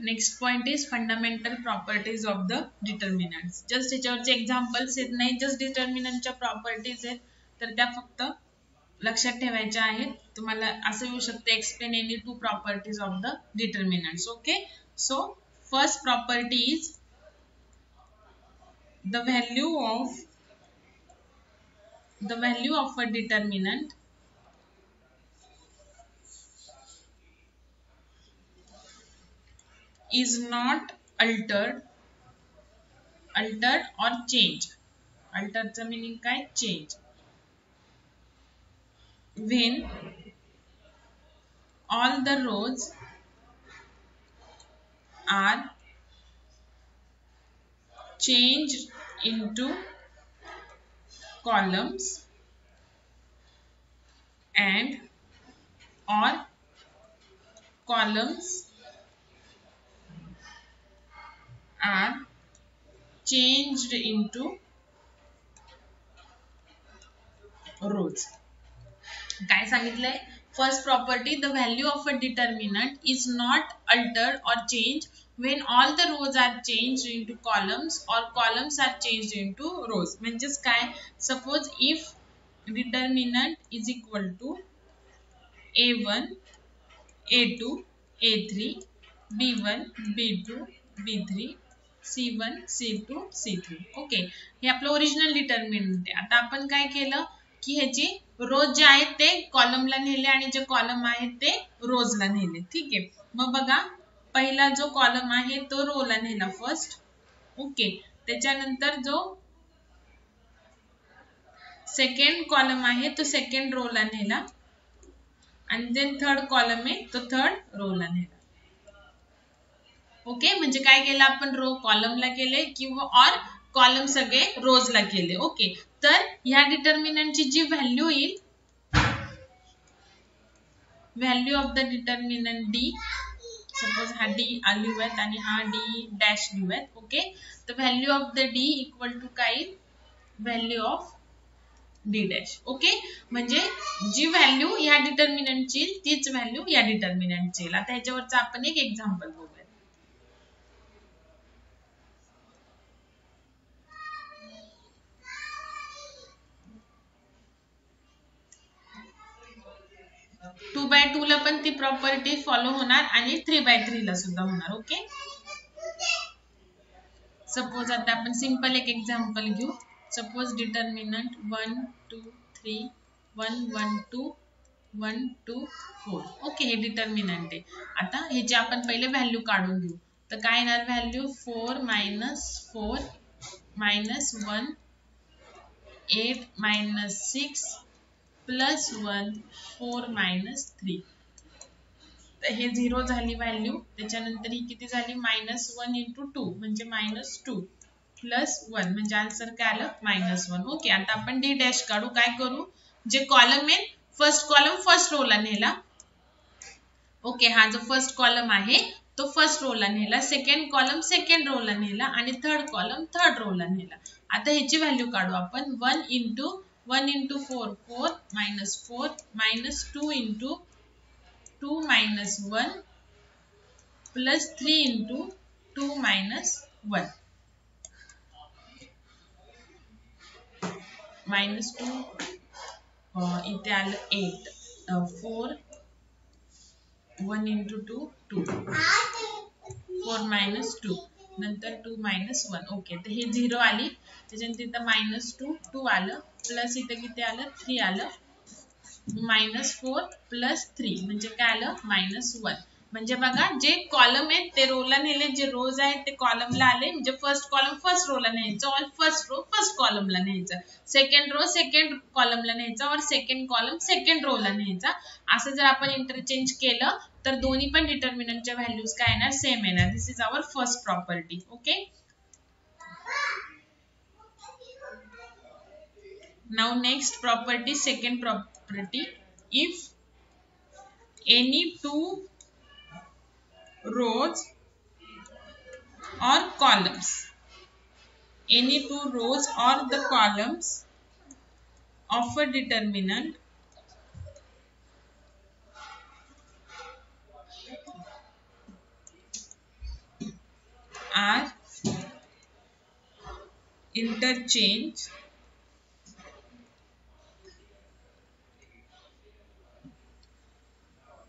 Next point is fundamental properties of the determinants. Just त्याच्यावरचे examples आहेत, नाही just डिटर्मिनंटच्या properties आहेत, तर त्या फक्त लक्षात ठेवायच्या आहेत. तुम्हाला असं येऊ शकते explain any two properties of the determinants. Okay, so first property is the value of a determinant is not altered or changed. Altered चा meaning काय? Change. When all the rows are changed into columns and or columns are changed into rows. काय सांगितलंय? First property, the value of a determinant is not Altered or changed when all the rows are changed into columns or columns are changed into rows. म्हणजेच काय? Suppose if determinant is equal to a1 a2 a3 b1 b2 b3 c1 c2 c3. Okay, हे आपलं original determinant आहे. आता आपण काय केलं की ह्याची रोज जे आहेत ते कॉलमला नेले आणि जे कॉलम आहेत ते रोजला नेले. ठीक आहे, मग बघा पहिला जो कॉलम आहे तो रोला नेला फर्स्ट. ओके, त्याच्यानंतर जो सेकंड कॉलम आहे तो सेकंड रोला नेला आणि देन थर्ड कॉलम आहे तो थर्ड रोला नेला. ओके, म्हणजे काय केलं आपण? रो कॉलमला केले किंवा और कॉलम सगळे रोजला केले. ओके, तर ह्या डिटर्मिनंटची जी व्हॅल्यू येईल, value of the determinant D, suppose हा डी लिहू आहेत आणि हा डी डॅश लिहू आहेत. ओके, तर value of the D equal to काय? Value of D dash. Okay, म्हणजे जी व्हॅल्यू या डिटर्मिनंटची तीच व्हॅल्यू या डिटर्मिनंटची येईल. आता ह्याच्यावरचं आपण एक एक्झाम्पल बघूया. टू बाय टू ला पण ती प्रॉपर्टी फॉलो होणार आणि 3/3 ला सुद्धा होणार. ओके, सपोज आता आपण सिंपल एक एक्झाम्पल घेऊ. Suppose determinant 1 2 3 1 1 2 1 2 4. ओके, हे डिटर्मिनंट आहे. आता ह्याची आपण पहिले व्हॅल्यू काढून घेऊ. तर काय येणार व्हॅल्यू? 4 - 4 - 1 8 - 6 +1 4 - 3. तर हे 0 झाली व्हॅल्यू. त्याच्यानंतर ही किती झाली? -1 × 2 म्हणजे -2 +1 म्हणजे आन्सर काय आलं? -1. ओके, आता आपण डी डॅश काढू. काय करू? जे कॉलम आहे फर्स्ट कॉलम फर्स्ट रोला नेला. ओके, हा जो फर्स्ट कॉलम आहे तो फर्स्ट रोला नेला, सेकंड कॉलम सेकंड रोला नेला आणि थर्ड कॉलम थर्ड रोला नेला. आता ह्याची व्हॅल्यू काढू आपण. 1 × 4 4 -4 -2 × 2 - 1 +3 × 2 - 1 -2 इथे आलं 8 4 1 × 2 2 4 - 2 नंतर 2 - 1. ओके, तर हे 0 आली. त्याच्यानंतर इथं -2 2 आलं प्लस इथं किती आलं? 3 आलं. -4 + 3 म्हणजे काय आलं? -1. म्हणजे बघा जे कॉलम आहेत ते रोला नेले, जे रोज आहेत ते कॉलमला आले. म्हणजे फर्स्ट कॉलम फर्स्ट रोला न्यायचं, ऑल फर्स्ट रो फर्स्ट कॉलमला न्यायचं, सेकंड रो सेकंड कॉलमला न्यायचं और सेकंड कॉलम सेकंड रोला न्यायचा. असं जर आपण इंटरचेंज केलं तर दोन्ही पण डिटर्मिनंटच्या व्हॅल्यूज काय येणार? सेम येणार. This is our first property. Okay, now next property, second property. If any two rows or columns, any two rows or the columns of a determinant are interchange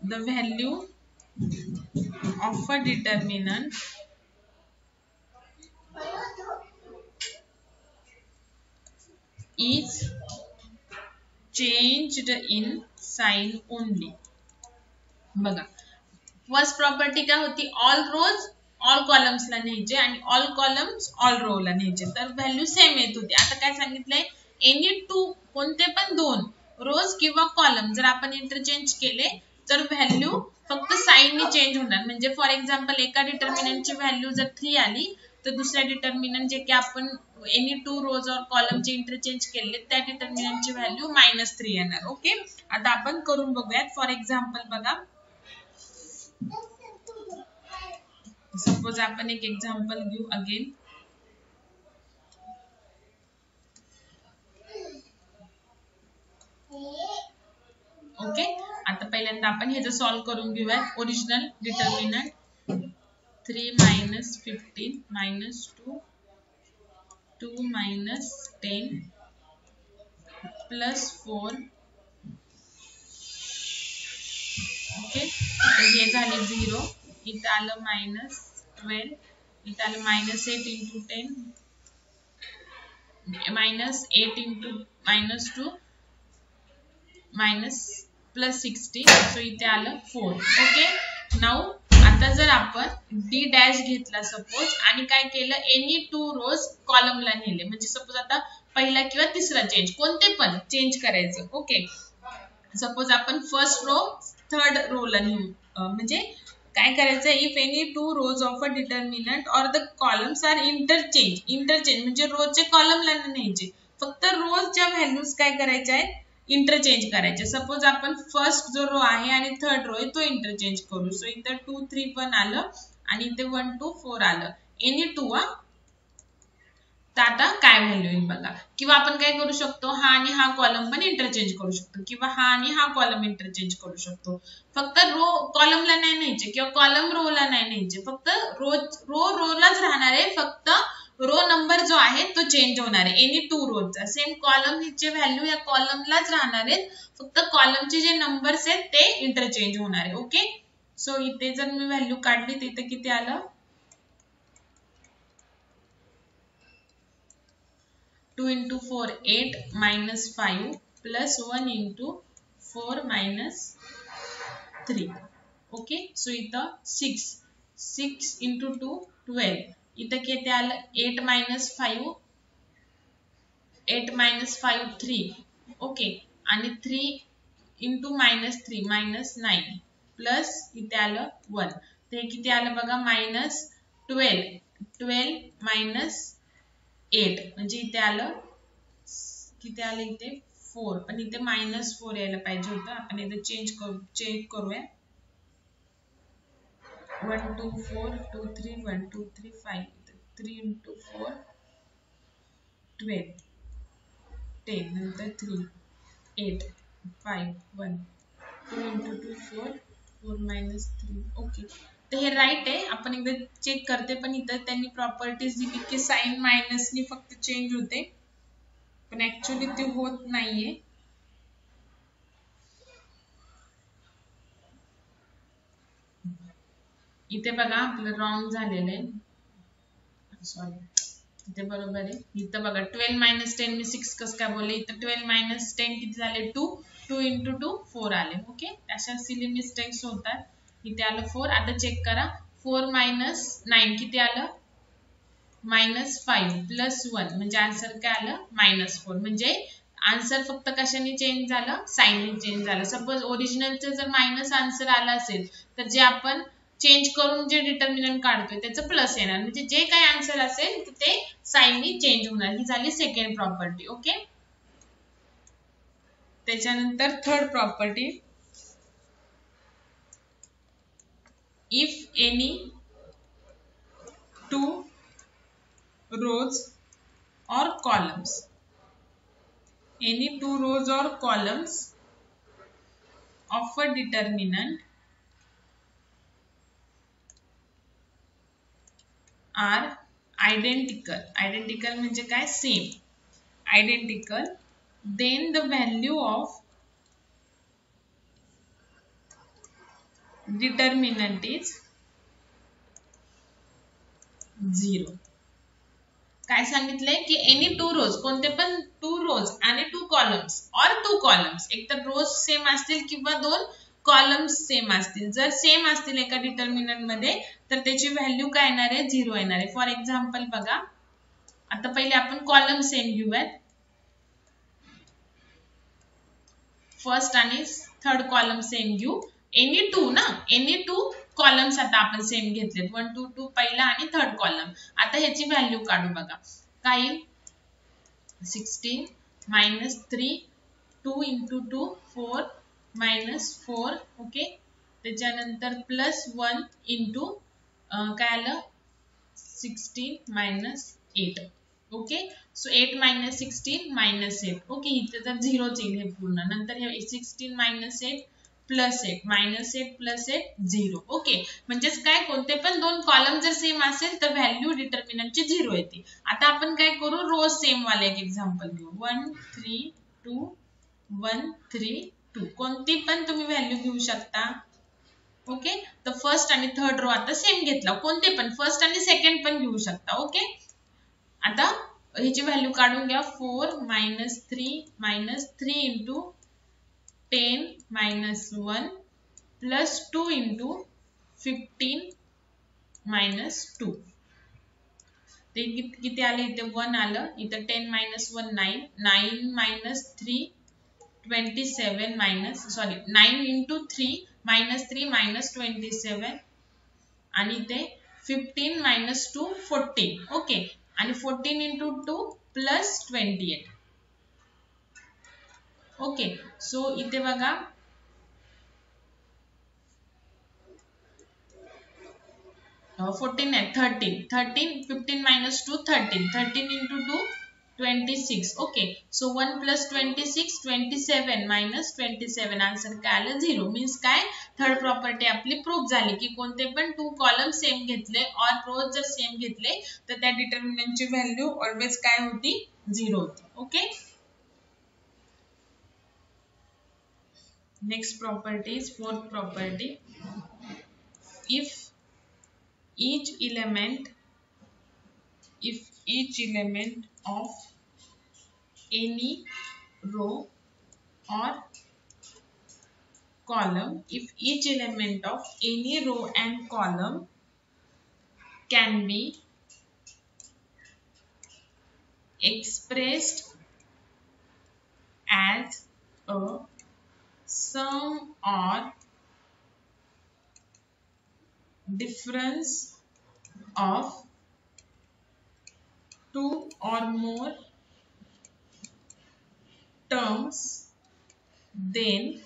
the value of a determinant is changed in sign only. बघा first property काय होती, all रोज all कॉलम्सला न्यायचे आणि all columns all रोला न्यायचे, तर value same येत होती. आता काय सांगितलंय, एनी टू कोणते पण दोन रोज किंवा कॉलम जर आपण इंटरचेंज केले तर व्हॅल्यू फक्त साईनने चेंज होणार. म्हणजे फॉर एक्झाम्पल एका डिटर्मिनंटची व्हॅल्यू जर 3 आली तर दुसऱ्या डिटर्मिनंट जे की आपण एनी टू रोज और कॉलमचे इंटरचेंज केले त्या डिटर्मिनंटची व्हॅल्यू -3 येणार. ओके, आता आपण करून बघूयात. फॉर एक्झाम्पल बघा, सपोज आपण एक एक्झाम्पल घेऊ अगेन. ओके, आता पहिल्यांदा आपण हे जर सॉल्व करून घेऊयात. Original determinant 3 - 15 - 2 2 - 10 plus 4. ओके, तर हे झाले 0, इथं आलं -12, इथं आलं -8 into 10 -8 into -2 प्लस 60, सो इथे आलं 4. ओके, नाउ आता जर आपण डी डॅश घेतला सपोज आणि काय केलं, एनी टू रोज कॉलमला नेले, म्हणजे सपोज आता पहिला किंवा तिसरा चेंज कोणते पण चेंज करायचं. ओके, सपोज आपण फर्स्ट रो थर्ड रो ला नेऊ, म्हणजे काय करायचं, if any two rows of a determinant और द कॉलम्स आर इंटरचेंज म्हणजे रोजचे कॉलमला न्यायचे, फक्त रोजच्या व्हॅल्यूज काय करायच्या आहेत, इंटरचेंज करायचे. सपोज आपण फर्स्ट जो रो आहे आणि थर्ड रो आहे तो इंटरचेंज करू. सो इथं 2 3 पण आलं आणि इथे 1 2 4 आलं, एनी टू. तर आता काय व्हॅल्यू येईल बघा. किंवा आपण काय करू शकतो, हा आणि हा कॉलम पण इंटरचेंज करू शकतो किंवा हा आणि हा कॉलम इंटरचेंज करू शकतो. फक्त रो कॉलमला नाही न्यायचे किंवा कॉलम रोला नाही न्यायचे, फक्त रोलाच राहणार आहे. फक्त रो नंबर जो आहे तो चेंज होणार आहे एनी टू रोजचा. सेम कॉलमचे व्हॅल्यू या कॉलमलाच राहणार आहेत, फक्त कॉलमचे जे नंबर्स आहेत ते इंटरचेंज होणार आहे. ओके, सो इथे जर मी व्हॅल्यू काढली तर इथे किती आलं, 2 into 4 8 minus 5 plus 1 into 4 minus 3. Okay, so इथं 6 into 2 12, इथं किती आलं 8 minus 5 3. ओके, आणि 3 into -3 -9 प्लस इथे आलं 1, ते किती आलं बघा -12 minus 8, म्हणजे इथे आलं किती आलं, इथे 4, पण इथे -4 यायला पाहिजे होतं. आपण इथे चेक करूया. 1 2 4 2 3 1 2 3 5, 3 into 4 12 10, नंतर 3 8 5 1 2 into 2 4 4 minus 3. ओके, तर हे राईट आहे. आपण एकदा चेक करते, पण इथं त्यांनी प्रॉपर्टीज दिली की साइन मायनसनी फक्त चेंज होते, पण ऍक्च्युअली ते होत नाहीये. इथे बघा आपलं रॉंग झालेलं आहे, सॉरी, इथे बरोबर आहे. इथं बघा 12 - 10 मी 6 कसं काय बोलले, इथं 12 - 10 किती झाले 2 2 into 2 4 आले. ओके, अशा सिली मिस्टेक्स होतात. इथे आलं 4. आता चेक करा, 4 minus 9 किती आलं -5 प्लस 1, म्हणजे आन्सर काय आलं -4. म्हणजे आन्सर फक्त कशाने चेंज झालं, साइनने चेंज झालं. सपोज ओरिजिनलचं जर मायनस आन्सर आला असेल तर जे आपण चेंज करून जे डिटर्मिनंट काढतोय त्याचं प्लस येणार, म्हणजे जे काही आन्सर असेल ते साइनने चेंज होणार. ही झाली सेकंड प्रॉपर्टी. ओके, त्याच्यानंतर third property, if any two rows or columns, any two rows or columns of a determinant are identical, identical म्हणजे काय, same, identical, then the value of determinant is 0. काय सांगितलंय की any two rows, कोणते पण two rows आणि two columns और two columns, एक तर रोज सेम असतील किंवा दोन कॉलम्स सेम असतील. जर सेम असतील एका डिटर्मिनंट मध्ये तर त्याची व्हॅल्यू काय येणार आहे, 0 येणार आहे. फॉर एक्झाम्पल बघा, आता पहिले आपण कॉलम सेम घेऊयात. फर्स्ट आणि थर्ड कॉलम सेम घेऊ. एनी टू ना, एनी टू कॉलम्स आता आपण सेम घेतलेत, 1 2 2 पहिला आणि थर्ड कॉलम. आता ह्याची व्हॅल्यू काढू बघा. काय 16 मायनस 3, 2 इंटू 2 4 मायनस 4. ओके, त्याच्यानंतर प्लस 1 इंटू काय आलं 16 minus 8. Okay, so 8 minus 16 minus 8. Okay, इथे तर 0 येईल हे पूर्ण. नंतर हे 16 minus 8 plus 8 minus 8 plus 8 0. Okay, म्हणजेच काय, कोणते पण दोन कॉलम जर सेम असेल तर व्हॅल्यू डिटर्मिनंटची 0 येते. आता आपण काय करू, रोज सेम वाले एक एक्झाम्पल घेऊ. 1 3 2 1 3 2. कोणती पण तुम्ही व्हॅल्यू घेऊ शकता. ओके, तर फर्स्ट आणि थर्ड रो आता सेम घेतला, कोणते पण फर्स्ट आणि सेकंड पण घेऊ शकता. ओके, आता ह्याची व्हॅल्यू काढून घ्या. 4 minus 3 into 10 minus 1 plus 2 into 15 minus 2. ते किती आले, इथे 1 आलं, इथं 10 minus 1 9, 9 minus 3 27 minus, sorry 9 into 3 minus 3 minus 27 आणि ते 15 मायनस 2 14. ओके, आणि 14 इंटू 2 प्लस 28. ओके, सो इथे बघा 14 आहे 13 15 minus 2 13 into 2 26. Okay, so 1 plus 26 27 minus 27. Answer काय आलं 0. मीन्स काय, थर्ड प्रॉपर्टी आपली प्रूफ झाली की कोणते पण टू कॉलम सेम घेतले और रोज जर सेम घेतले तर त्या डिटर्मिनंटची व्हॅल्यू ऑलवेज काय होती, 0 होती. Okay, next property is fourth property. If each element of any row or column, if each element of any row and column can be expressed as a sum or difference of two or more terms, then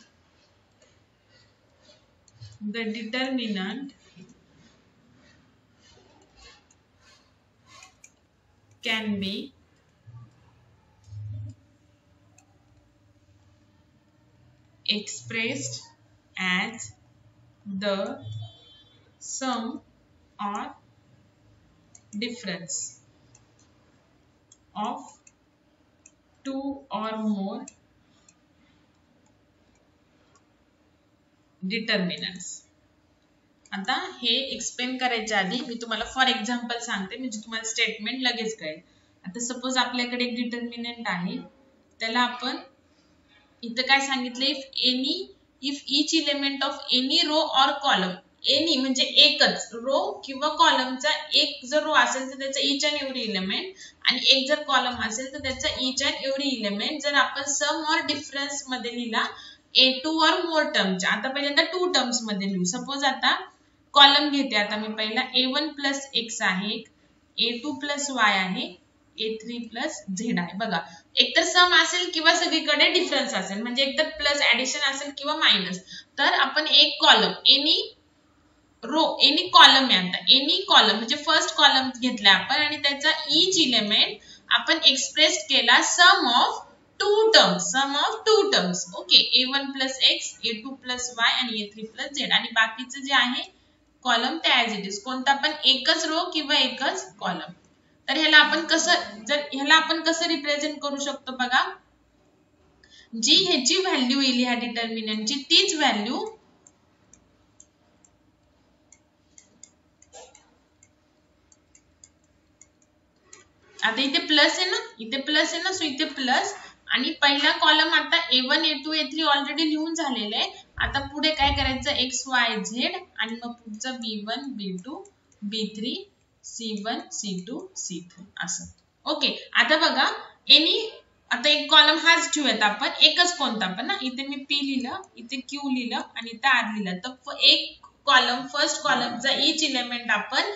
the determinant can be expressed as the sum or difference of two or more determinants. आता हे explain करायच्या आधी मी तुम्हाला for example सांगते, म्हणजे तुम्हाला statement लगेच कळेल. आता सपोज आपल्याकडे एक डिटर्मिनंट आहे, त्याला आपण इथं काय सांगितले, if each element of any row or column, any म्हणजे एकच रो किंवा कॉलमचा एक जर रो असेल तर त्याचा ईच अँड एव्हरी एलिमेंट, आणि एक जर कॉलम असेल तर त्याचा ईच अँड एव्हरी एलिमेंट जर आपण सम और डिफरन्स मध्ये लिहिला A2 और मोर टर्मच्या. आता पहिल्यांदा टू टर्म्स मध्ये लिहू. सपोज आता कॉलम घेते, आता मी पहिला A1 प्लस एक्स आहे, A2 प्लस वाय आहे, A3 प्लस झेड आहे. बघा, एकतर सम असेल किंवा सगळीकडे डिफरन्स असेल, म्हणजे एकतर प्लस ऍडिशन असेल किंवा मायनस. तर आपण एक column any row any column आहे, आता एनी कॉलम म्हणजे फर्स्ट कॉलम घेतला आपण आणि त्याचा ईच एलिमेंट आपण एक्सप्रेस केला sum of two terms. Okay, A1 plus X, A2 plus Y आणि A3 प्लस झेड, आणि बाकीचं जे आहे कॉलम ते ऍज इट इज, कोणता पण एकच रो किंवा एकच कॉलम. तर ह्याला आपण कसं रिप्रेझेंट करू शकतो बघा, जी ह्याची व्हॅल्यू येईल ह्या डिटर्मिनंटची तीच व्हॅल्यू आता इथे प्लस आहे ना, इथे प्लस आहे ना, सो इथे प्लस आणि पहिला कॉलम आता A1 A2 A3 ऑलरेडी लिहून झालेलं आहे. आता पुढे काय करायचं XYZ आणि मग पुढचं B1 B2 B3 C1 C2 C3 असं. ओके, आता बघा आता एक कॉलम हाच ठेवूयात आपण, एकच कोणता पण ना, इथे मी P लिहिलं, इथे Q लिहिलं आणि इथे R लिहिलं. तर एक कॉलम फर्स्ट कॉलमचा इच इलेमेंट आपण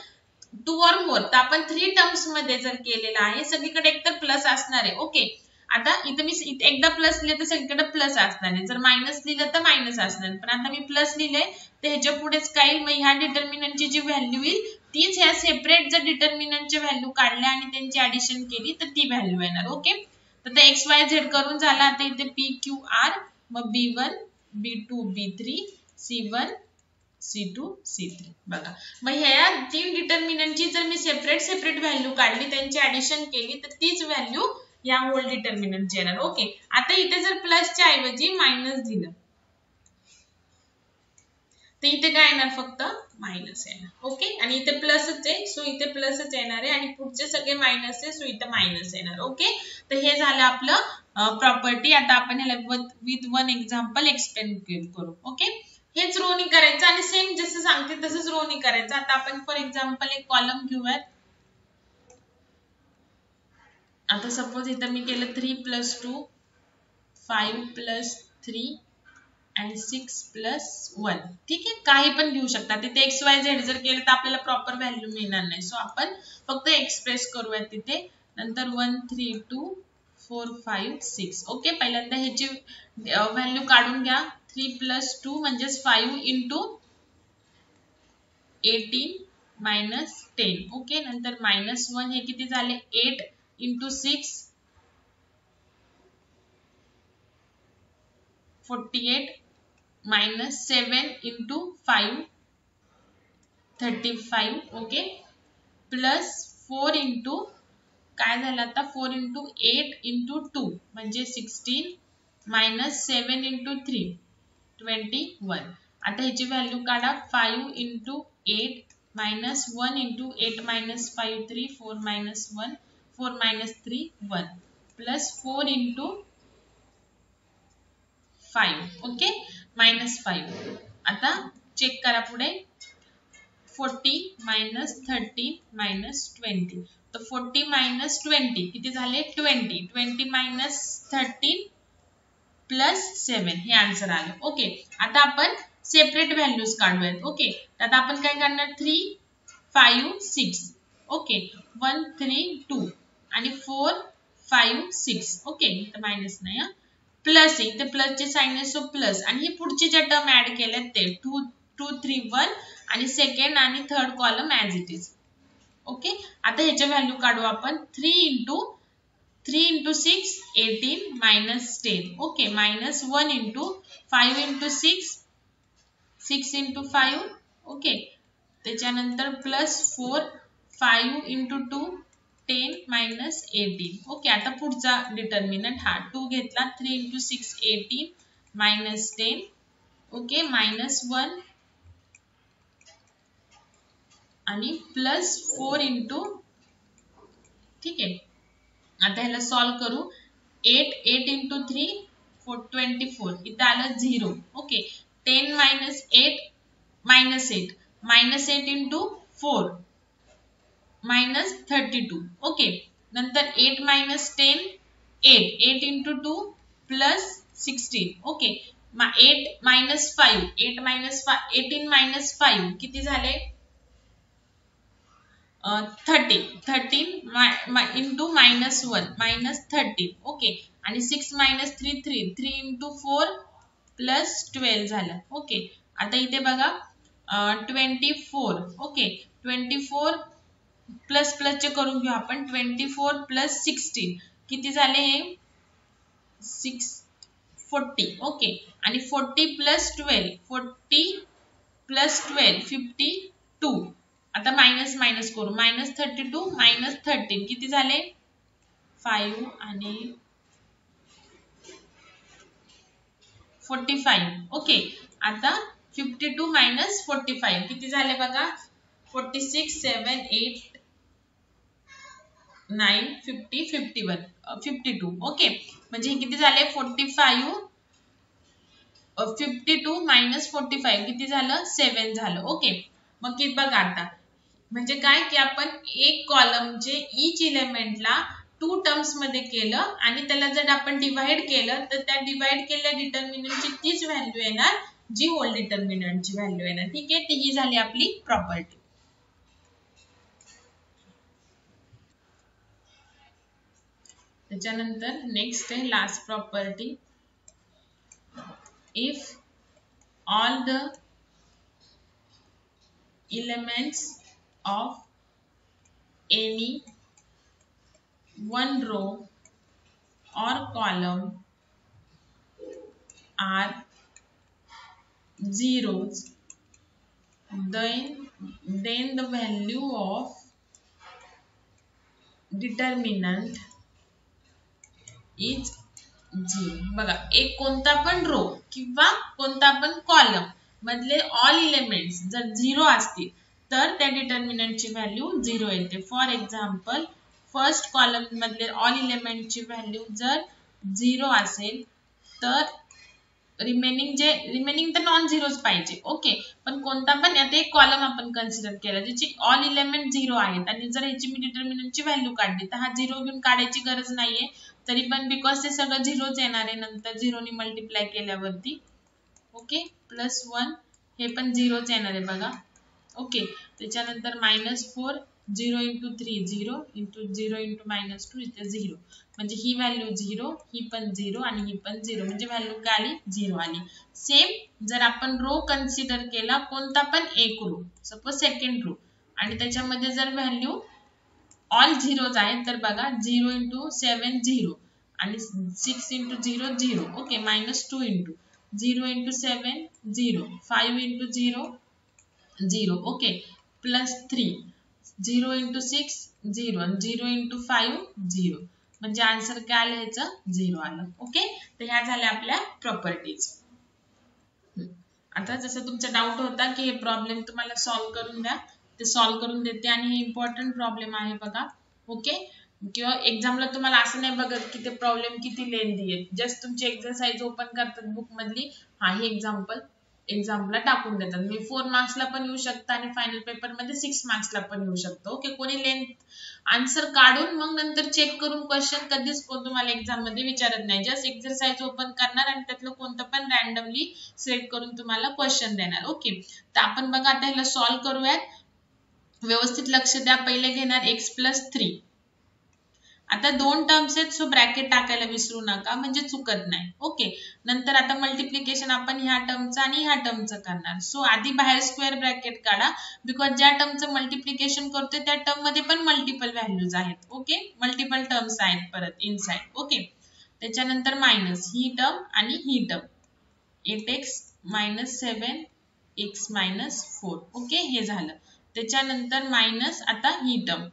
2 or more तर आपण 3 टर्म्स मध्ये जर केलेला आहे, सगळीकडे एकतर प्लस असणार आहे. ओके, आता इथे मी एकदा प्लस लिहिलं तर सगळीकडे प्लस असणार आहे, जर मायनस लिहिलं तर मायनस असणार. पण आता मी प्लस लिहिलंय तर ह्याच्या पुढेच काय येईल, मग ह्या डिटर्मिनंटची जी व्हॅल्यू येईल तीच ह्या सेपरेट जर डिटर्मिनंटच्या व्हॅल्यू काढल्या आणि त्यांची ऍडिशन केली तर ती व्हॅल्यू येणार. ओके, तर XYZ करून झाला. आता इथे PQR, मग B1 B2 B3 C1 C2 C3 बघा. मग ह्या 3 डिटर्मिनंटची जर मी सेपरेट व्हॅल्यू काढली, त्यांची ऍडिशन केली तर तीच व्हॅल्यू या होल डिटर्मिनंटची येणार. ओके, आता इथे जर प्लसच्या ऐवजी मायनस दिलं तर इथे काय येणार, फक्त मायनस येणार. ओके, आणि इथे प्लसच आहे सो इथे प्लसच येणार आहे आणि पुढचे सगळे मायनस आहे सो इथे मायनस येणार. ओके, तर हे झालं आपलं प्रॉपर्टी. आता आपण ह्याला विथ वन एक्झाम्पल एक्सप्लेन करू. ओके, हेच रोनी करायचं आणि सेम जसं सांगते तसंच रोनी करायचं. आता आपण फॉर एक्झाम्पल एक कॉलम घेऊयात. आता सपोज इथं मी केलं 3 + 2 5 + 3 आणि 6 + 1. ठीक आहे, काही पण घेऊ शकता. तिथे XYZ जर केलं तर आपल्याला प्रॉपर व्हॅल्यू मिळणार नाही, सो आपण फक्त एक्सप्रेस करूयात तिथे. नंतर 1 3 2 4 5 6. ओके, पहिल्यांदा ह्याची व्हॅल्यू काढून घ्या. 3 + 2 म्हणजेच 5 × 18 - 10. ओके, नंतर -1 हे किती झाले, 8 × 6 48 -7 × 5 35. ओके, प्लस 4 × काय झालं आता 4 × 8 × 2 म्हणजे 16 -7 × 3 21. आता ह्याची व्हॅल्यू काढा. 5 × 8 -1 × 8 - 5 3 4 - 1 4 - 3 1 प्लस 4 × 5. ओके, -5. आता चेक करा पुढे. 40 -13 -20. तर 40 - 20 किती झाले, 20. 20 - 13 +7 हे आन्सर आलं. ओके, आता आपण सेपरेट व्हॅल्यूज काढूयात. ओके, आता आपण काय करणार, 3 5 6. ओके, 1 3 2 आणि 4 5 6. ओके, तर मायनस नाही, प्लस आहे इथे प्लसचे साइन आहे सो प्लस. आणि हे पुढचे ज्या टर्म ऍड केल्यात ते 2 2 3 1 आणि सेकंड आणि third column as it is. Okay, आता ह्याच्या व्हॅल्यू काढू आपण. 3 × 6 18 -10. ओके, -1 × 5 × 6 6 × 5. ओके, त्याच्यानंतर प्लस 4 5 × 2 10 -18. ओके, आता पुढचा डिटर्मिनंट हा 2 घेतला. 3 × 6 18 -10. ओके, -1 आणि प्लस 4 × ठीक आहे. आता ह्याला सॉल्व करू. 8 × 3 24. इथं आलं 0. ओके, 10 - 8 -8 -8 × 4 -32. ओके, नंतर 8 - 10 8 8 × 2 +16. ओके, 8 - 5 8 - 18 - 5 किती झाले, 13 13 × -1 -13. ओके, आणि 6 - 3 3 3 × 4 +12 झालं. ओके, आता इथे बघा 24. ओके, 24 प्लस प्लसचे करून घेऊ आपण. 24 + 16 किती झाले, हे 40. ओके, आणि 40 + 12 40 + 12 50 2 आता मायनस मायनस करू -32 -13 किती झाले 5 आणि 45 ओके आता 52 - 45 किती झाले बघा 46 7 8 9 50 51 52 ओके म्हणजे हे किती झाले 45 52 - 45 किती झालं 7 झालं ओके मग किती बघा आता म्हणजे काय की आपण एक कॉलमचे ईच एलिमेंटला 2 टर्म्स मध्ये केलं आणि त्याला जर आपण डिवाइड केलं तर त्या डिवाइड केलेल्या डिटर्मिनंटची तीच व्हॅल्यू येणार जी होल डिटर्मिनंटची व्हॅल्यू येणार ठीक आहे ती ही झाली आपली प्रॉपर्टी त्याच्यानंतर नेक्स्ट आहे last property if all the elements of any one row or column are zeros then the value of determinant is 0 बघा एक कोणता पण रो किंवा कोणता पण कॉलम मधले ऑल एलिमेंट्स जर 0 असतील तर त्या डिटर्मिनंटची व्हॅल्यू 0 येते फॉर एक्झाम्पल फर्स्ट कॉलम मधले ऑल एलिमेंटची व्हॅल्यू जर 0 असेल तर रिमेनिंग तर नॉन झिरोच पाहिजे ओके पण कोणता पण यात एक कॉलम आपण कन्सिडर केला ज्याची ऑल एलिमेंट 0 आहेत आणि जर ह्याची मी डिटर्मिनंटची व्हॅल्यू काढली तर हा 0 घेऊन काढायची गरज नाहीये तरी पण बिकॉज ते सगळं 0च येणार आहे नंतर 0 ने मल्टिप्लाय केल्यावरती ओके +1 हे पण 0च येणार आहे बघा ओके त्याच्यानंतर -4 0 × 3 0 × 0 × -2 इथे 0 म्हणजे ही व्हॅल्यू 0 ही पण 0 आणि ही पण 0 म्हणजे व्हॅल्यू काय आली 0 आली सेम जर आपण रो कन्सिडर केला कोणता पण एक रो सपोज सेकंड रो आणि त्याच्यामध्ये जर व्हॅल्यू ऑल झिरोज आहेत तर बघा 0 × 7 0 आणि 6 × 0 0 ओके -2 × 0 × 7 0 5 × 0 0 ओके +3 0 × 6 0 आणि 0 × 5 0 म्हणजे आन्सर काय आलं ह्याचं 0 आलं ओके तर ह्या झाल्या आपल्या प्रॉपर्टीज आता जसं तुमचा डाऊट होता की हे प्रॉब्लेम तुम्हाला सॉल्व्ह करून द्या ते सॉल्व्ह करून देते आणि हे इम्पॉर्टंट प्रॉब्लेम आहे बघा ओके किंवा एक्झामला तुम्हाला असं नाही बघत की ते प्रॉब्लेम किती लेंदी आहे जस्ट तुमची एक्सरसाइज ओपन करतात बुक मधली हा हे एक्झाम्पलला टाकून देतात मी 4 मार्क्सला पण येऊ शकतं आणि फायनल पेपर मध्ये 6 मार्क्सला पण येऊ शकतं ओके कोणी लेंथ आन्सर काढून मग नंतर चेक करून क्वेश्चन कधीच कोण तुम्हाला एक्झाम मध्ये विचारत नाही जस्ट एक्सरसाइज ओपन करणार आणि त्यातलं कोणतं पण रॅन्डमली सिलेक्ट करून तुम्हाला क्वेश्चन देणार ओके तर आपण बघा आता ह्याला सॉल्व्ह करूयात व्यवस्थित लक्ष द्या पहिले घेणार x + 3 आता 2 टर्म्स आहेत सो ब्रॅकेट टाकायला विसरू नका म्हणजे चुकत नाही ओके नंतर आता मल्टिप्लिकेशन आपण ह्या टर्मचं आणि ह्या टर्मचं करणार सो आधी बाहेर स्क्वेअर ब्रॅकेट काढा बिकॉज ज्या टर्मचं मल्टिप्लिकेशन करतोय त्या टर्म मध्ये पण मल्टिपल व्हॅल्यूज आहेत ओके मल्टिपल टर्म्स आहेत परत इनसाइड ओके त्याच्यानंतर मायनस ही टर्म आणि ही टर्म 8x - 7x - 4 ओके हे झालं त्याच्यानंतर मायनस आता ही term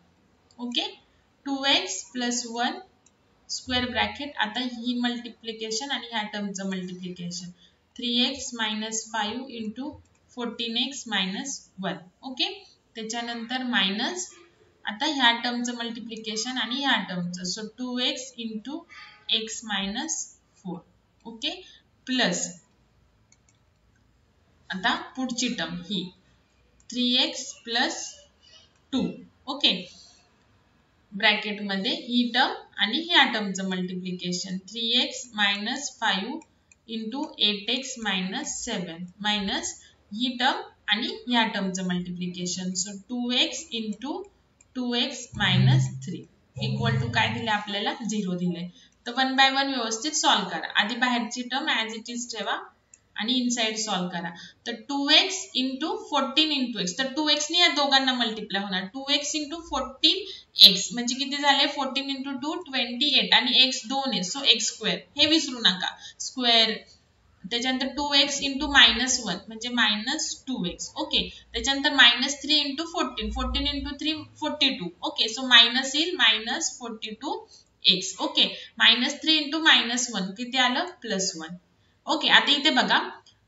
okay 2x + 1 square bracket आता ही मल्टिप्लिकेशन आणि ह्या टर्मचं मल्टिप्लिकेशन 3x - 5 × 14x - 1 ओके त्याच्यानंतर मायनस आता ह्या टर्मचं मल्टिप्लिकेशन आणि ह्या टर्मचं so 2x × x - 4 okay plus आता पुढची टर्म ही 3x + 2 ओके ब्रॅकेट मध्ये ही टर्म आणि ह्या टर्मचं मल्टिप्लिकेशन 3x - 5 × 8x - 7 मायनस ही टर्म आणि ह्या टर्मचं multiplication so 2x × 2x - 3 equal to काय दिले आपल्याला 0 दिले तर 1 बाय 1 व्यवस्थित सॉल्व्ह करा आधी बाहेरची टर्म ऍज इट इज ठेवा आणि इनसाइड सॉल्व्ह करा तर 2x × 14 × x तर 2x ने या दोघांना मल्टिप्लाय होणार 2x × 14x म्हणजे किती झाले 14 × 2 28 आणि x 2 आहे सो x स्क्वेअर हे विसरू नका स्क्वेअर त्याच्यानंतर 2x इंटू -1 म्हणजे -2x. ओके, त्याच्यानंतर -3 into 14, 14 into 3 42. Okay, so minus येईल -42x. ओके, -3 इंटू -1 किती आलं +1. ओके, आता इथे बघा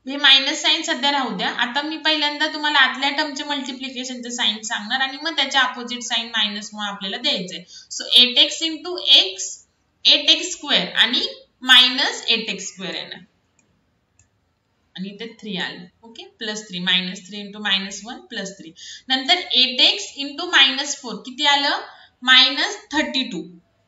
हे मायनस साईन सध्या राहू द्या. आता मी पहिल्यांदा तुम्हाला आतल्या टर्मचे मल्टिप्लिकेशनचं साईन सांगणार आणि मग त्याच्या अपोजिट साईन मायनस मुळे आपल्याला द्यायचंय. So 8x into x 8x² आणि -8x² येणार आणि इथे 3 आलं. Okay, +3 -3 into -1 +3. नंतर 8x इंटू -4 किती आलं -32.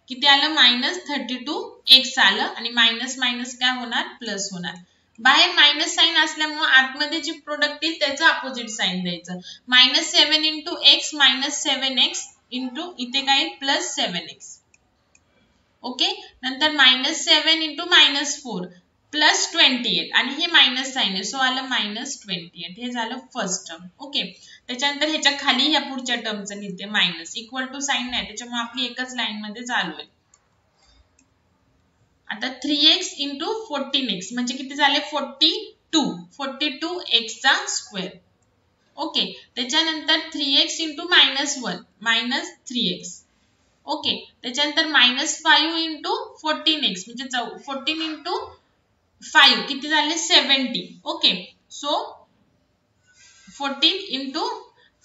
किती आलं -32x आलं आणि मायनस मायनस काय होणार प्लस होणार. बाहेर मायनस साईन असल्यामुळे आतमध्ये जे प्रोडक्ट येईल त्याचं अपोजिट साईन द्यायचं. -7 इंटू x -7x इंटू इथे काय +7x. ओके, नंतर -7 इंटू -4 +28 आणि हे मायनस साईन आहे सो आलं -28. हे झालं फर्स्ट टर्म. ओके, त्याच्यानंतर ह्याच्या खाली ह्या पुढच्या टर्मचं लिहिते मायनस इक्वल टू साईन नाही त्याच्यामुळे आपली एकच लाईन मध्ये चालू आहे. आता 3x इंटू 14x म्हणजे किती झाले 42x². ओके, त्याच्यानंतर 3x इंटू -1 -3x. ओके, त्याच्यानंतर -5 इंटू 14x म्हणजे 14 इंटू 5 किती झाले 70. ओके, सो 14 इंटू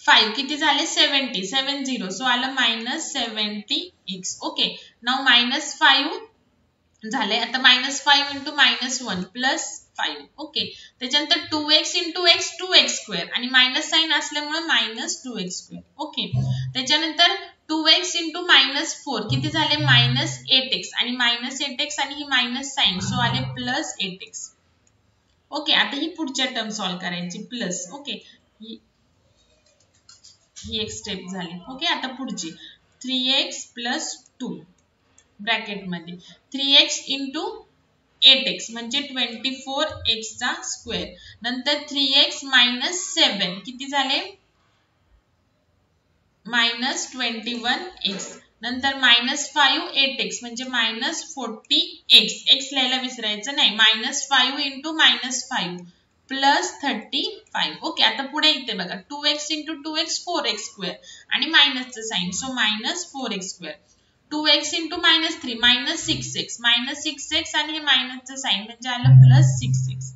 5 किती झाले 70 सो आलं -70x. ओके, नाव -5 झाले. आता -5 इंटू -1 +5. ओके, त्याच्यानंतर 2x इंटू x 2x² आणि मायनस साईन असल्यामुळे -2x². ओके, त्याच्यानंतर 2x इंटू -4 किती झाले -8x आणि -8x आणि ही मायनस साईन सो आले +8x. ओके, आता ही पुढच्या टर्म सॉल्व्ह करायची प्लस. ओके, ही एक स्टेप झाली. ओके, आता पुढची 3x + 2 ब्रॅकेट मध्ये 3x इंटू 8x म्हणजे 24x². नंतर 3x -7 किती झाले -21x. नंतर -5 8x म्हणजे -40x. x लिहायला विसरायचं नाही. -5 इंटू -5 +35. ओके, आता पुढे इथे बघा 2x इंटू 2x 4x² आणि मायनसचं sine so -4x². 2x into -3 -6x -6x आणि हे मायनसचं साईन म्हणजे आलं +6x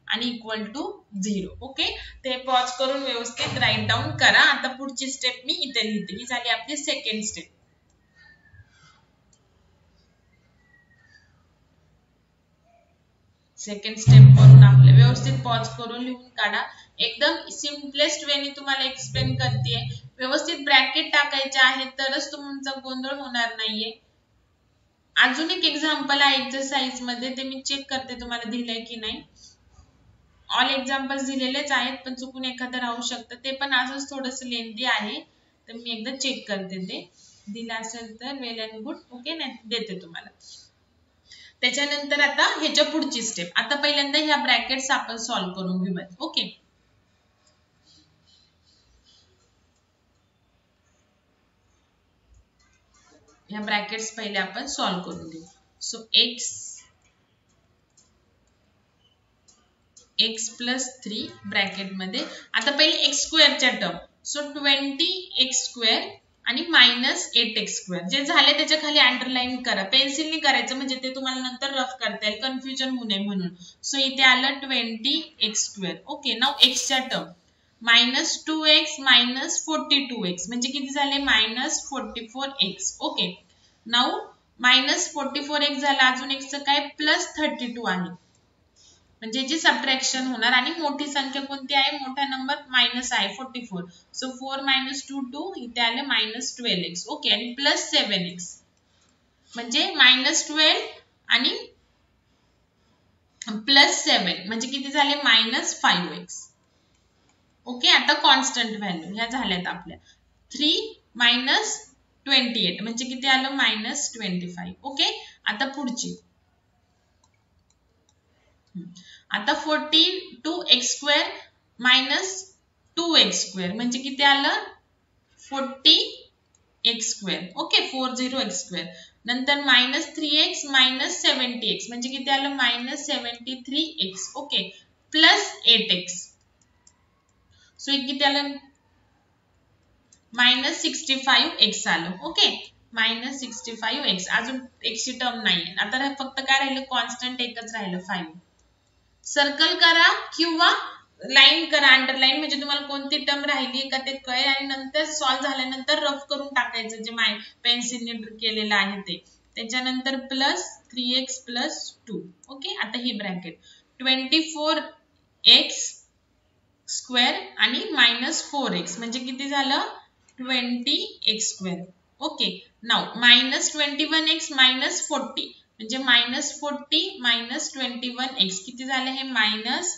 आणि इक्वल टू 0. ओके, ते पॉज करून व्यवस्थित राईट डाऊन करा. आता पुढची स्टेप मी इथे लिहिते. ही झाली आपली सेकंड स्टेप. सेकंड स्टेप वरून आपले व्यवस्थित पॉज करून लिहून काढा. एकदम सिम्पलेस्ट वेने तुम्हाला एक्सप्लेन करते. व्यवस्थित ब्रॅकेट टाकायचे आहेत तरच तुमचा गोंधळ होणार नाहीये. अजून एक एक्झाम्पल आहे एक्सरसाइज मध्ये ते मी चेक करते तुम्हाला दिलंय की नाही. ऑल एक्झाम्पल्स दिलेलेच आहेत पण चुकून एखादं राहू शकतं. ते पण असंच थोडंसं लेंथी आहे तर मी एकदा चेक करते. ते दिलं असेल तर वेल अँड गुड. ओके, नाही देते तुम्हाला. त्याच्यानंतर आता ह्याच्या पुढची स्टेप. आता पहिल्यांदा ह्या ब्रॅकेट्स आपण सॉल्व्ह करून घेऊयात. ओके, ह्या ब्रॅकेट्स पहिले आपण सॉल्व्ह करून घेऊ. सो x + 3 ब्रॅकेट मध्ये आता पहिले x² च्या टर्म सो 20x² आणि -8x². जे झाले त्याच्या खाली अंडरलाईन करा. पेन्सिलने करायचं म्हणजे ते तुम्हाला नंतर रफ करता येईल कन्फ्युजन होऊ नये म्हणून. सो इथे आलं 20x². ओके, नाव x च्या टर्म -2x -42x म्हणजे किती झाले -44x. ओके, नाव -44x झाला. अजून x चं काय +32 आहे म्हणजे जी सबट्रॅक्शन होणार आणि मोठी संख्या कोणती आहे मोठा नंबर मायनस आहे 44. सो 4 - 2 2 इथे आले -12x. ओके, आणि +7x म्हणजे -12 आणि +7 म्हणजे किती झाले -5x. ओके, आता कॉन्स्टंट व्हॅल्यू ह्या झाल्यात आपल्या. 3 - 28 म्हणजे किती आलं -25. ओके, आता पुढची. आता 42x² - 2x² म्हणजे किती आलं 48 x square. Okay 40 x square. नंतर मायनस 3x मायनस 70x म्हणजे किती आलं minus 73x. Okay plus 8x. So हे किती आलं मायनस 65x आलं. Okay minus 65x. अजून x ची टर्म नाही. आता फक्त काय राहिलं कॉन्स्टंट एकच राहिलं 5. सर्कल करा किंवा लाईन करा अंडरलाईन म्हणजे तुम्हाला कोणती टर्म राहिली का ते कळेल आणि नंतर सॉल्व्ह झाल्यानंतर रफ करून टाकायचं जे पेन्सिलने केलेलं आहे ते. त्याच्यानंतर प्लस 3x प्लस 2. ओके आता ही ब्रॅकेट 24x स्क्वेअर आणि मायनस 4x म्हणजे किती झालं 20x स्क्वेअर. ओके नाव मायनस 21x मायनस 40 म्हणजे मायनस 40 मायनस 21x किती झाले हे मायनस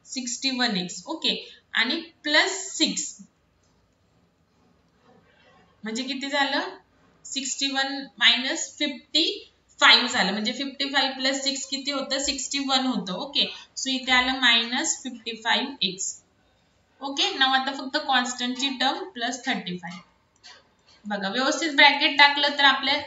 61x. ओके आणि प्लस 6 म्हणजे किती झालं 61 मायनस 55 झालं म्हणजे 55 प्लस 6 किती होतं 61 होतं. ओके सो इथे आलं मायनस 55x. ओके नाव आता फक्त कॉन्स्टंटची टर्म प्लस 35. बघा व्यवस्थित ब्रॅकेट टाकलं तर आपल्या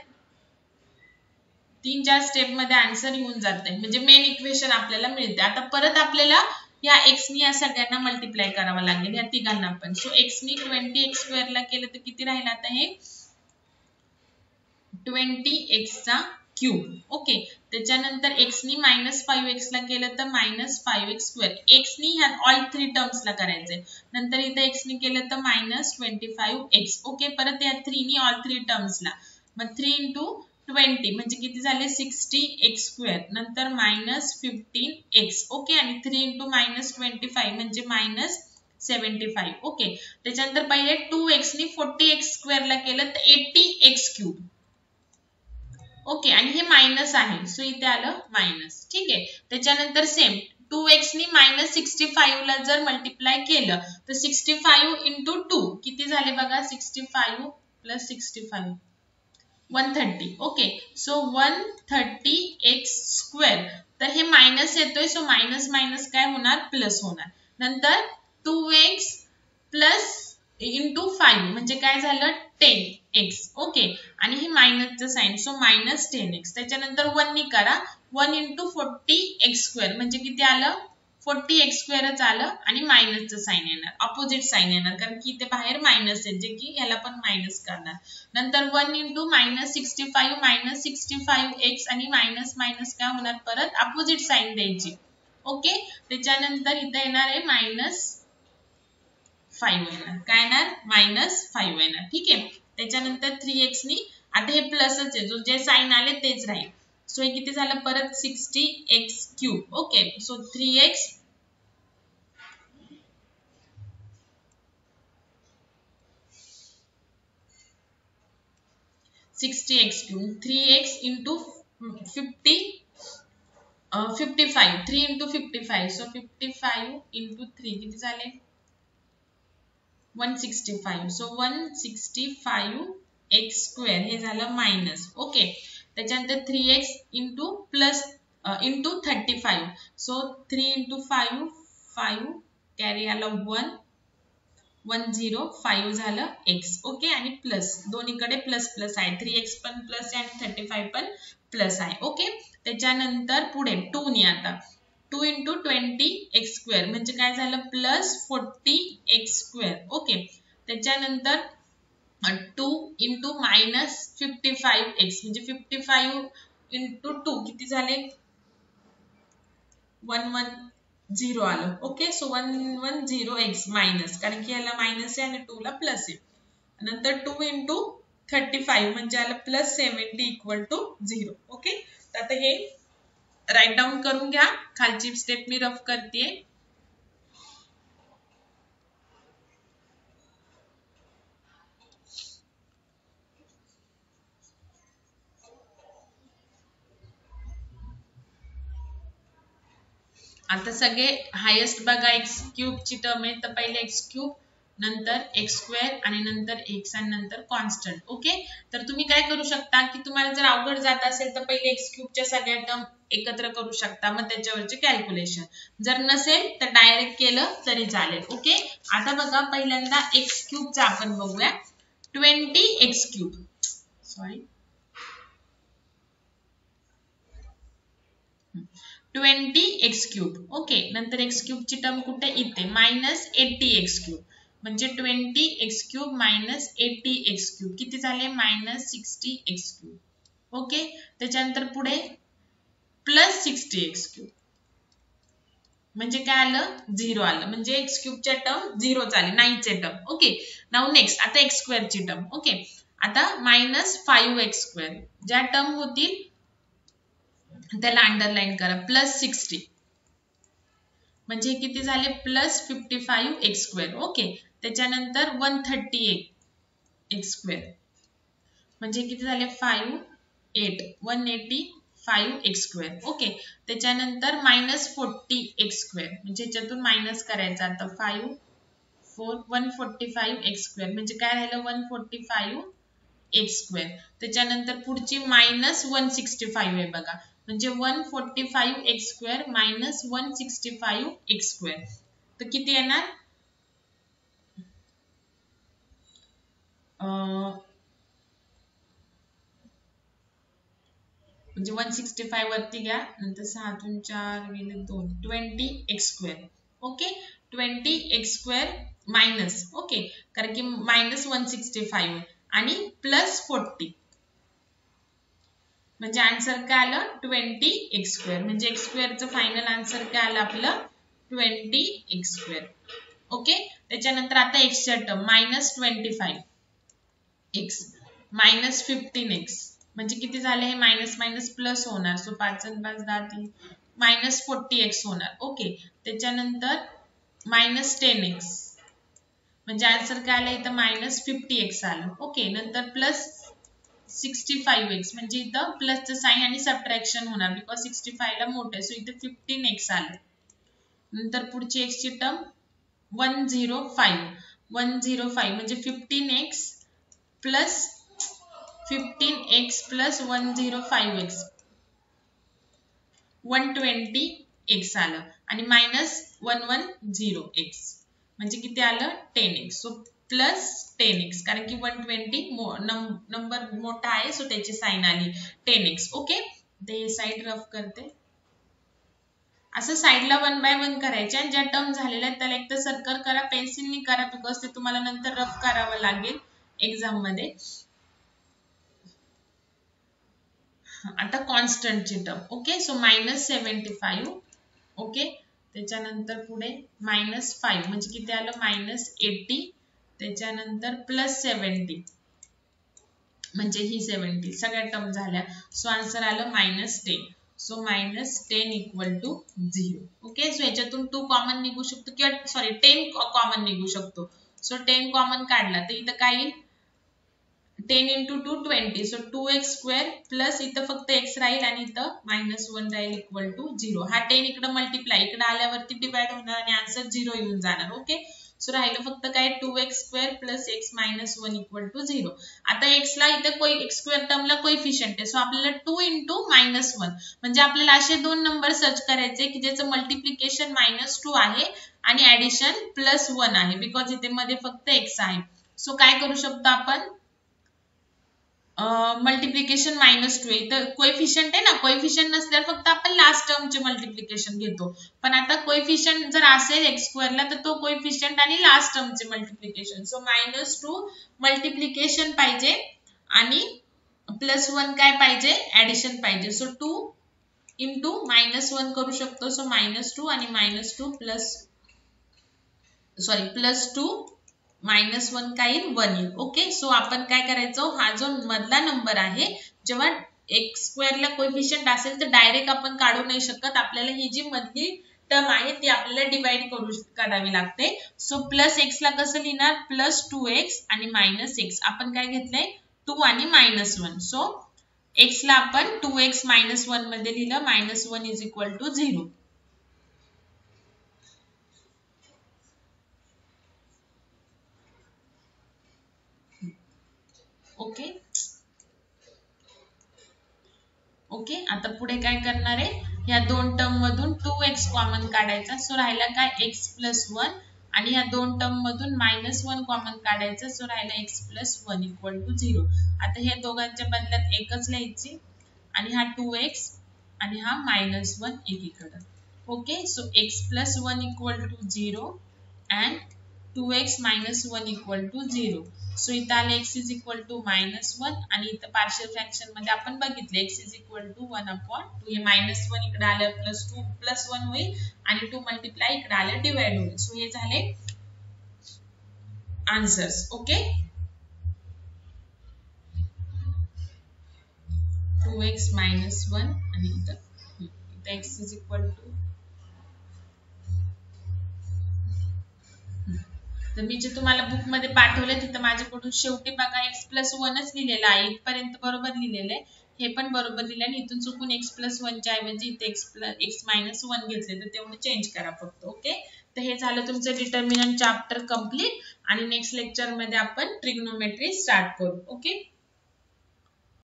3-4 स्टेप मध्ये आन्सर येऊन जाते म्हणजे मेन इक्वेशन आपल्याला मिळते. आता परत आपल्याला या x नी या सगळ्यांना मल्टिप्लाय करावं लागेल या तिघांना पण. सो x नी 20x स्क्वेअर ला केलं तर किती राहील आता हे 20x चा क्यूब. ओके त्याच्यानंतर x नी मायनस 5x ला केलं तर मायनस 5x स्क्वेअर. x नी ह्या ऑल 3 टर्म्स ला करायचंय. नंतर इथे x नी केलं तर मायनस 25x. ओके परत या 3 नी ऑल 3 टर्म्स ला मग 3 into 20 म्हणजे किती झाले 60x स्क्वेअर. नंतर मायनस 15x. ओके आणि 3 into मायनस 25 म्हणजे मायनस 75. ओके त्याच्यानंतर पहिले 2x नी 40x स्क्वेअर ला केलं तर 80x क्यूब. ओके आणि हे मायनस आहे सो इथे आलं मायनस. ठीक आहे त्याच्यानंतर सेम 2x नी मायनस 65 ला जर मल्टिप्लाय केलं तर 65 into 2 किती झाले बघा 65 plus 65 130. Okay so 130x square. तर हे मायनस येतोय सो मायनस मायनस काय होणार प्लस होणार. नंतर 2x प्लस इंटू 5 म्हणजे काय झालं 10x. ओके आणि हे मायनसचं साइन सो मायनस 10x. त्याच्यानंतर 1 नी करा 1 into 40x स्क्वेअर म्हणजे किती आलं 40x स्क्वेअरच आलं आणि मायनसचं साइन येणार अपोजिट साइन येणार कारण की इथे बाहेर मायनस आहे जे की याला पण मायनस करणार. नंतर 1 into मायनस 65 मायनस 65x आणि मायनस मायनस काय होणार परत अपोजिट साइन द्यायची. ओके त्याच्यानंतर इथे येणार आहे मायनस 5 येणार काय येणार मायनस 5 येणार. ठीक आहे त्याच्यानंतर 3x नी आता हे प्लसच आहे जो जे साइन आले तेच राहील. सो हे किती झालं परत 60x cube. Okay so 3x 60x cube 3x into 55 3 into 55 so 55 into 3 किती झाले 165 so 165x स्क्वेअर हे झालं मायनस. ओके त्याच्यानंतर 3x into plus into 35 so 3 into 5 5 carry आला 1 105 झालं x. ओके आणि प्लस दोन्हीकडे प्लस प्लस आहे 3x पण प्लस आहे आणि 35 पण प्लस आहे. ओके त्याच्यानंतर पुढे 2 नी आता 2 into 20x स्क्वेअर म्हणजे काय झालं प्लस 40x स्क्वेअर. ओके त्याच्यानंतर 2 into मायनस 55x म्हणजे 55 into 2 किती झाले 110 आलं. ओके सो 110x मायनस कारण की याला मायनस आहे आणि 2 ला प्लस आहे. नंतर 2 into 35 म्हणजे आलं प्लस 70 इक्वल टू 0. ओके तर आता हे राईट डाऊन करून घ्या खालची स्टेप मी रफ करते. आता सगळे हायेस्ट बघा x क्यूब ची टर्म आहे तर पहिले x क्यूब नंतर x स्क्वेअर आणि नंतर x आणि नंतर कॉन्स्टंट. ओके तर तुम्ही काय करू शकता की तुम्हाला जर अवघड जात असेल तर पहिले x क्यूब च्या सगळ्या टर्म एकत्र करू शकता मग त्याच्यावरचे कॅल्क्युलेशन जर नसेल तर डायरेक्ट केलं तरी चालेल. ओके आता बघा पहिल्यांदा x क्यूब चा आपण बघूया 20x³ सॉरी 20x³ ओके. नंतर x³ ची टर्म कुठे इथे -80x³ म्हणजे 20x³ मायनस 80x³ किती झाले -60x³ ओके. त्याच्यानंतर पुढे +60x³ म्हणजे काय आलं 0 आलं म्हणजे x³ च्या टर्म 0 आले नाहीचे टर्म ओके. नाउ नेक्स्ट आता x² ची टर्म ओके. आता -5x² ज्या टर्म होतील त्याला अंडरलाइन करा +60 म्हणजे किती झाले +55x² ओके. त्याच्यानंतर 138x² म्हणजे किती झाले 185x² ओके. त्याच्यानंतर -40x² म्हणजे याच्यातून मायनस करायचा आता 145x² म्हणजे काय राहिलं 145x². त्याच्यानंतर पुढची -165 आहे बघा म्हणजे 145x² मायनस 165x² तर किती येणार म्हणजे 165 वरती घ्या नंतर 6 तून 4 गेले 2 20x² okay. 20x² minus okay कारण की -165 आणि +40 म्हणजे आन्सर काय आलं 20x² म्हणजे x² चं फायनल आन्सर काय आलं आपलं 20x² ओके. त्याच्यानंतर आता x च्या टर्म -25x -15x म्हणजे किती झाले हे मायनस मायनस प्लस होणार सो 5 आणि 5 10 -40x होणार ओके. त्याच्यानंतर -10x म्हणजे आन्सर काय आलं इथं -50x आलं ओके. नंतर +65x म्हणजे इथं प्लसचं साइन आणि सबट्रॅक्शन होणार बिकॉज 65 ला मोठे सो इथं 15x आलं. नंतर पुढची x ची टर्म 105 म्हणजे 15x plus 105x 120x आलं आणि -110x म्हणजे किती आलं 10x सो +10x कारण की 120 नंबर मोठा आहे सो त्याची साइन आली 10x ओके. ते साइड रफ करते असं साइडला 1 बाय 1 करायचे आणि ज्या टर्म झालेल्या आहेत त्याला एक तर सर्कल करा पेन्सिलनी करा बिकॉज ते तुम्हाला नंतर रफ करावं लागेल एक्झाम मध्ये. आता कॉन्स्टंट ची टर्म ओके सो -75 ओके. त्याच्यानंतर पुढे -5 म्हणजे किती आलं -80 त्याच्यानंतर +70 म्हणजे ही 70 सगळ्या टर्म झाल्या सो आन्सर आलं -10 so -10 equal to 0 okay. So याच्यातून 2 कॉमन निघू शकतो किंवा सॉरी 10 कॉमन निघू शकतो सो 10 कॉमन काढला तर इथं काय येईल 10 into 2 20 so 2x² प्लस इथं फक्त x राहील आणि इथं -1 राहील इक्वल टू 0 हा 10 इकडे मल्टिप्लाय इकडे आल्यावरती डिवाइड होणार आणि आन्सर 0 येऊन जाणार ओके. सो राहिलं फक्त काय 2x² plus x -1 equal to 0. आता x ला इथे x² टर्मला कोएफिशियंट आहे सो आपल्याला 2 into -1 म्हणजे आपल्याला असे दोन नंबर सर्च करायचे की ज्याचं मल्टिप्लिकेशन -2 आहे आणि ऍडिशन +1 आहे बिकॉज इथे मध्ये फक्त x आहे. सो काय करू शकतो आपण मल्टिप्लिकेशन -2 इथं कोएफिशियंट आहे ना कोएफिशियंट नसल्यावर फक्त आपण लास्ट टर्मचे मल्टिप्लिकेशन घेतो पण आता कोएफिशियंट जर असेल x² ला तर तो कोएफिशियंट आणि लास्ट टर्मचे मल्टिप्लिकेशन सो -2 मल्टिप्लिकेशन पाहिजे आणि +1 काय पाहिजे ऍडिशन पाहिजे सो 2 into -1 करू शकतो सो -2 आणि -2 +2 -1 काय येईल 1 येईल ओके. सो आपण काय करायचं हा जो मधला नंबर आहे जेव्हा x² ला कोएफिशियंट असेल तर डायरेक्ट आपण काढू नाही शकत आपल्याला ही जी मधली टर्म आहे ती आपल्याला डिवाइड करावी लागते. सो +x ला कसं लिहिणार +2x आणि -x आपण काय घेतलंय 2 आणि -1 सो x ला आपण 2x -1 मध्ये लिहिलं -1 is equal to 0 okay. Okay आता पुढे काय करणार आहे या दोन टर्म मधून 2x कॉमन काढायचा सो राहिला काय x + 1 आणि ह्या दोन टर्म मधून -1 कॉमन काढायचं, सो राहिला x + 1 = 0. आता हे दोघांच्या बदल्यात एकच लिहायची आणि हा 2x आणि हा -1 एकीकडे. Okay, so x + 1 = 0 and 2x - 1 = 0. So इथं आले x = -1 आणि इथं पार्शियल फ्रॅक्शन मध्ये आपण बघितले x = 1/2. हे -1 इकडे आलं +2 + 1 होईल आणि 2 मल्टिप्लाय इकडे आलं डिवाइड होईल. सो हे झाले आन्सर्स. ओके, 2x - 1 आणि इथं x = तर मी जे तुम्हाला बुक मध्ये पाठवले तिथं माझ्याकडून शेवटी बघा x + 1च लिहिलेलं आहे, इथपर्यंत बरोबर लिहिलेलं आहे, हे पण बरोबर लिहिलं आणि इथून चुकून x + 1 च्या ऐवजी इथे x - 1 घेतले, तर तेवढं चेंज करा फक्त. ओके, तर हे झालं तुमचं डिटर्मिनंट चॅप्टर कंप्लीट आणि नेक्स्ट लेक्चर मध्ये आपण ट्रिग्नोमेट्री स्टार्ट करू. ओके.